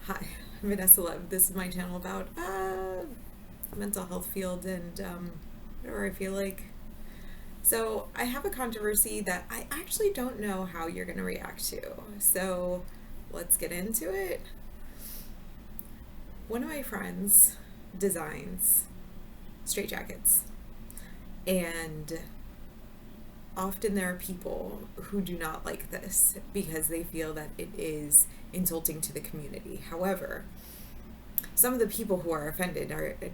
Hi, I'm Vanessa Love. This is my channel about mental health field and whatever I feel like. So I have a controversy that I actually don't know how you're going to react to. So let's get into it. One of my friends designs straitjackets, and often there are people who do not like this because they feel that it is insulting to the community. However, some of the people who are offended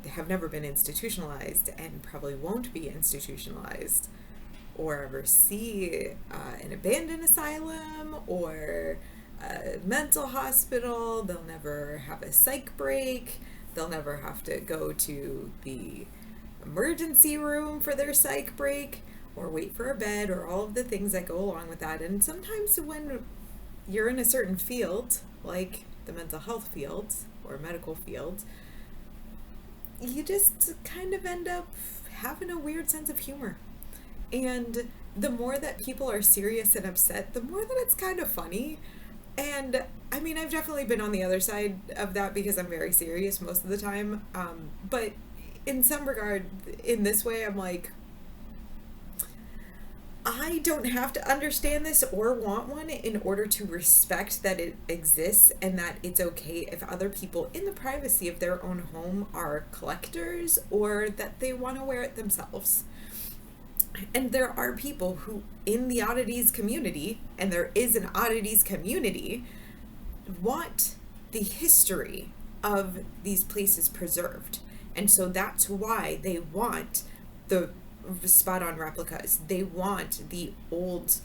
have never been institutionalized and probably won't be institutionalized or ever see an abandoned asylum or a mental hospital. They'll never have a psych break. They'll never have to go to the emergency room for their psych break or wait for a bed or all of the things that go along with that. And sometimes when you're in a certain field, like the mental health field or medical field, you just kind of end up having a weird sense of humor. And the more that people are serious and upset, the more that it's kind of funny. And I mean, I've definitely been on the other side of that because I'm very serious most of the time. But in some regard, in this way, I'm like, I don't have to understand this or want one in order to respect that it exists and that it's okay if other people in the privacy of their own home are collectors or that they want to wear it themselves. And there are people who in the oddities community, and there is an oddities community, want the history of these places preserved. And so that's why they want the spot on replicas. They want the old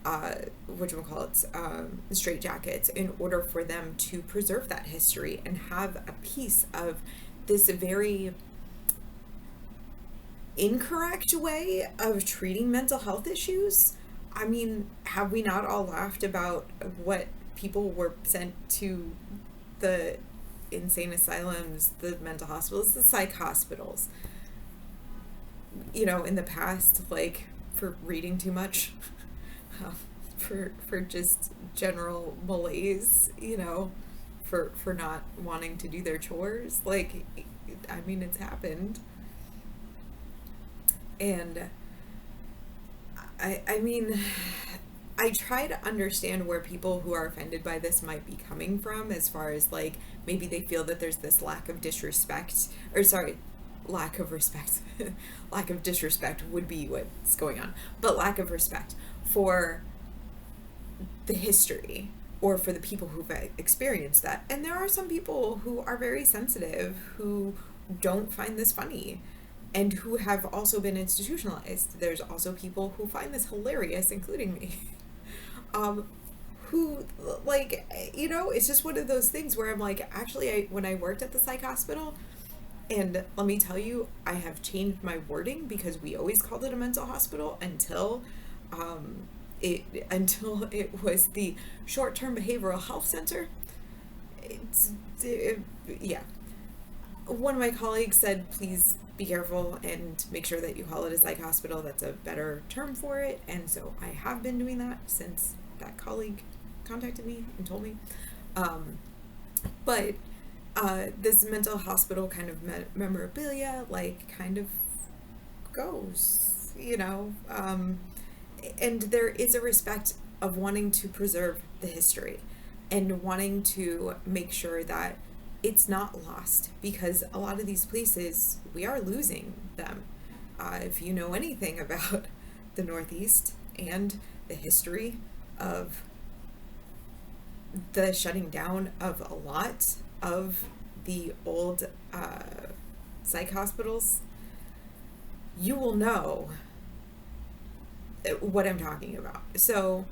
straitjackets in order for them to preserve that history and have a piece of this very incorrect way of treating mental health issues. I mean, have we not all laughed about what people were sent to the insane asylums, the mental hospitals, the psych hospitals, in the past, like for reading too much, for just general malaise, for not wanting to do their chores. Like, I mean, it's happened. And I mean, I try to understand where people who are offended by this might be coming from, as far as like maybe they feel that there's this lack of disrespect, or sorry, lack of respect. Lack of disrespect would be what's going on, but lack of respect for the history or for the people who've experienced that. And there are some people who are very sensitive who don't find this funny and who have also been institutionalized. There's also people who find this hilarious, including me. Who, like, it's just one of those things where I'm like, actually, when I worked at the psych hospital, and let me tell you, I have changed my wording because we always called it a mental hospital until it was the short-term behavioral health center. Yeah. One of my colleagues said, please be careful and make sure that you call it a psych hospital. That's a better term for it. And so I have been doing that since that colleague contacted me and told me. But this mental hospital kind of memorabilia, like, kind of goes, and there is a respect of wanting to preserve the history and wanting to make sure that it's not lost, because a lot of these places, we are losing them. If you know anything about the Northeast and the history of the shutting down of a lot of the old psych hospitals, you will know what I'm talking about. So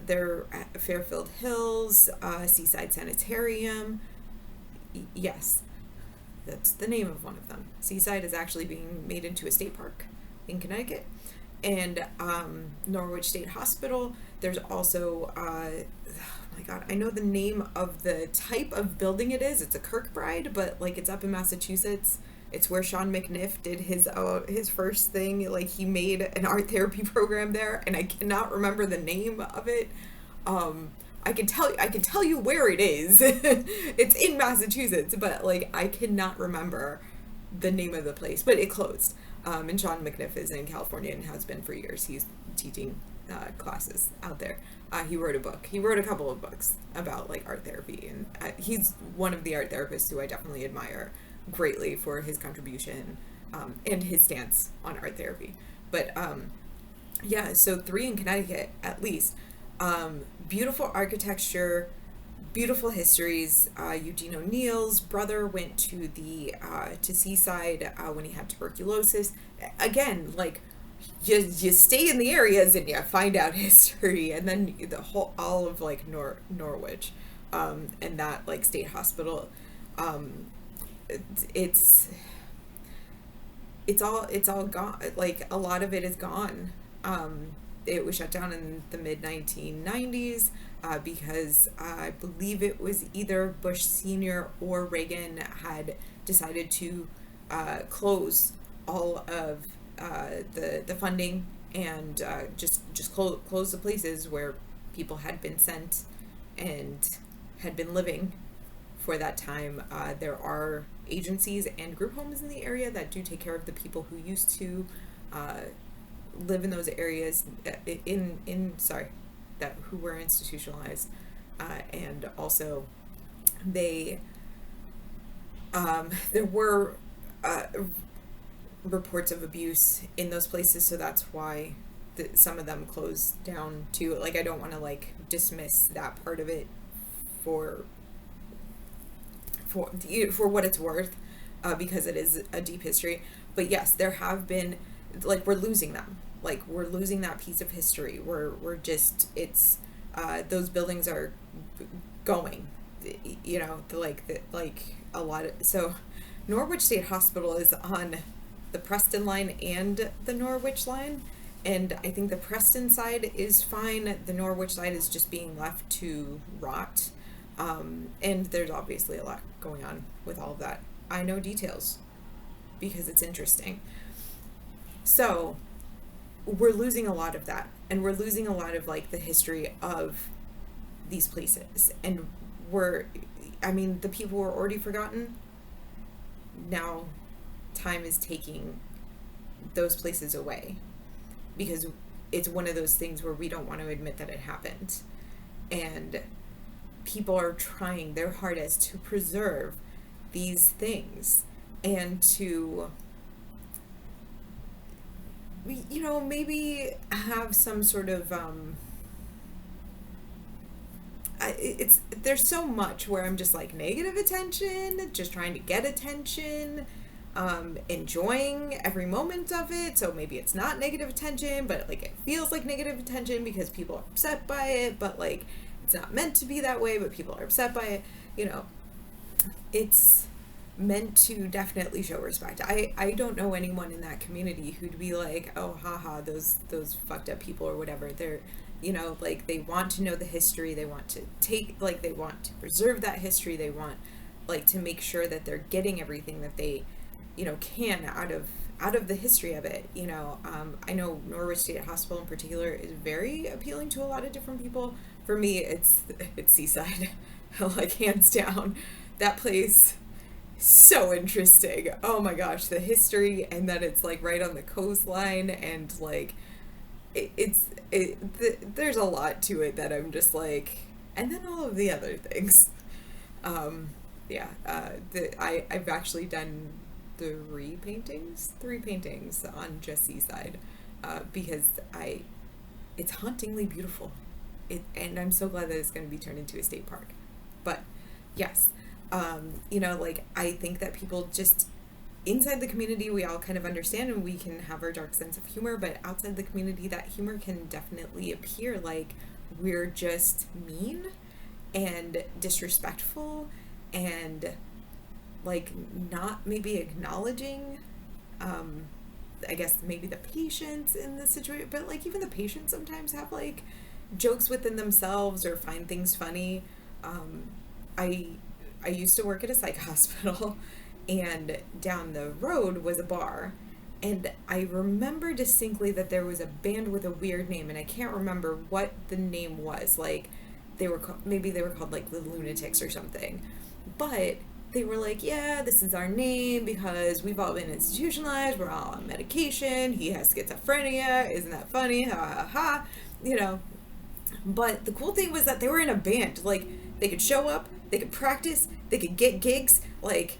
they're at Fairfield Hills, Seaside Sanitarium. Yes, that's the name of one of them. Seaside is actually being made into a state park in Connecticut. And Norwich State Hospital. There's also oh my god, I know the name of the type of building it is. It's a Kirkbride, but like it's up in Massachusetts. It's where Sean McNiff did his first thing. Like, he made an art therapy program there, and I cannot remember the name of it. I can tell you where it is. It's in Massachusetts, but like I cannot remember the name of the place. But it closed. And Sean McNiff is in California and has been for years. He's teaching classes out there. He wrote a book. He wrote a couple of books about like art therapy, and he's one of the art therapists who I definitely admire greatly for his contribution and his stance on art therapy. But yeah, so 3 in Connecticut at least. Beautiful architecture, beautiful histories. Eugene O'Neill's brother went to the to Seaside when he had tuberculosis. Again, like you stay in the areas and you find out history, and then the whole all of like Norwich, and that like state hospital. It's it's all gone. Like a lot of it is gone. It was shut down in the mid 1990s because I believe it was either Bush Sr. or Reagan had decided to close all of the funding and just close the places where people had been sent and had been living for that time. There are agencies and group homes in the area that do take care of the people who used to live in those areas that who were institutionalized, and also they there were reports of abuse in those places, so that's why some of them closed down too. Like I don't want to like dismiss that part of it for what it's worth, because it is a deep history. But yes, there have been, like, we're losing them. Like we're losing that piece of history. We're just, it's those buildings are going, you know, like a lot of, so Norwich State Hospital is on the Preston line and the Norwich line, and I think the Preston side is fine. The Norwich side is just being left to rot, and there's obviously a lot going on with all of that. I know details because it's interesting. So we're losing a lot of that, and we're losing a lot of like the history of these places, and the people were already forgotten. Now time is taking those places away because it's one of those things where we don't want to admit that it happened, and people are trying their hardest to preserve these things and to, you know, maybe have some sort of there's so much where I'm just like negative attention, just trying to get attention, enjoying every moment of it. So maybe it's not negative attention, but like it feels like negative attention because people are upset by it, but like it's not meant to be that way, but people are upset by it. You know, it's meant to definitely show respect. I don't know anyone in that community who'd be like, oh, haha, those fucked up people or whatever. They're, you know, like they want to know the history. They want to they want to preserve that history. They want like to make sure that they're getting everything that they, you know, can out of the history of it. You know, I know Norwich State Hospital in particular is very appealing to a lot of different people. For me, it's Seaside, like hands down. That place, so interesting. Oh my gosh, the history, and that it's like right on the coastline, and like there's a lot to it that I'm just like, and then all of the other things. I've actually done three paintings on just Seaside, because it's hauntingly beautiful. And I'm so glad that it's going to be turned into a state park. But yes, you know, like I think that people just inside the community, we all kind of understand and we can have our dark sense of humor, but outside the community, that humor can definitely appear like we're just mean and disrespectful and like not maybe acknowledging I guess maybe the patients in the situation, but like even the patients sometimes have like jokes within themselves or find things funny. I used to work at a psych hospital, and down the road was a bar, and I remember distinctly that there was a band with a weird name, and I can't remember what the name was. Like maybe they were called like the lunatics or something, but they were like, yeah, this is our name because we've all been institutionalized, we're all on medication, he has schizophrenia, isn't that funny, ha ha ha, you know. But the cool thing was that they were in a band. Like, they could show up, they could practice, they could get gigs. Like,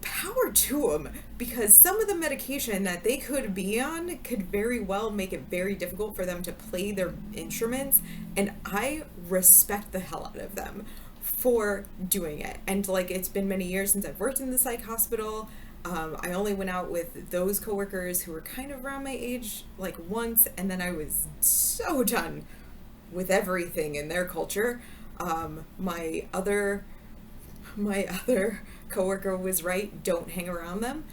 power to them. Because some of the medication that they could be on could very well make it very difficult for them to play their instruments. And I respect the hell out of them for doing it. And, like, it's been many years since I've worked in the psych hospital. I only went out with those coworkers who were kind of around my age, like, once. And then I was so done with everything in their culture. My other coworker was right. Don't hang around them.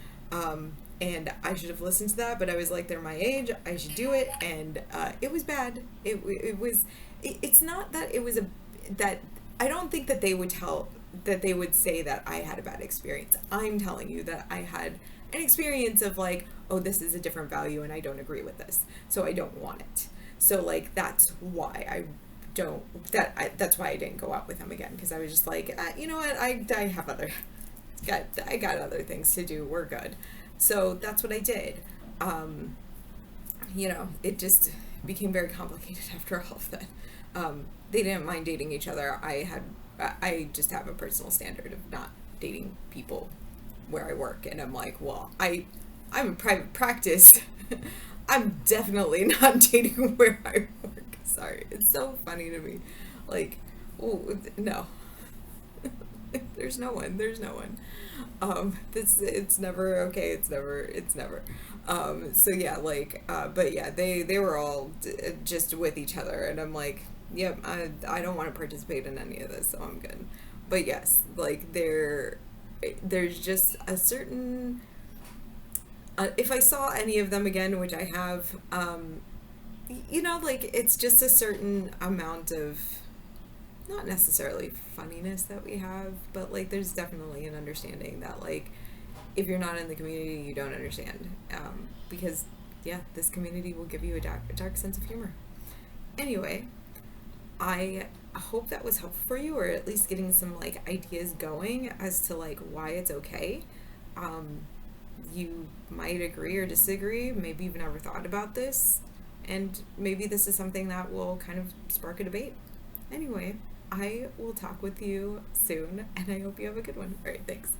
And I should have listened to that, but I was like, they're my age. I should do it. And it was bad. It's not that it was that I don't think that they would say that I had a bad experience. I'm telling you that I had an experience of like, oh, this is a different value and I don't agree with this, so I don't want it. So like that's why that's why I didn't go out with him again, because I was just like, you know what, I have I got other things to do. We're good. So that's what I did. You know, it just became very complicated after all of that. They didn't mind dating each other. I just have a personal standard of not dating people where I work, and I'm like, well, I'm a private practice. I'm definitely not dating where I work. Sorry, it's so funny to me. Like, oh no, there's no one. It's never okay. It's never. So yeah, like, but yeah, they were all just with each other, and I'm like, yep, I don't want to participate in any of this, so I'm good. But yes, like there's just a certain. If I saw any of them again, which I have, you know, like, it's just a certain amount of, not necessarily funniness that we have, but, like, there's definitely an understanding that, like, if you're not in the community, you don't understand. Because, yeah, this community will give you a dark sense of humor. Anyway, I hope that was helpful for you, or at least getting some, like, ideas going as to, like, why it's okay. You might agree or disagree. Maybe you've never thought about this, and maybe this is something that will kind of spark a debate. Anyway, I will talk with you soon, and I hope you have a good one. All right, thanks.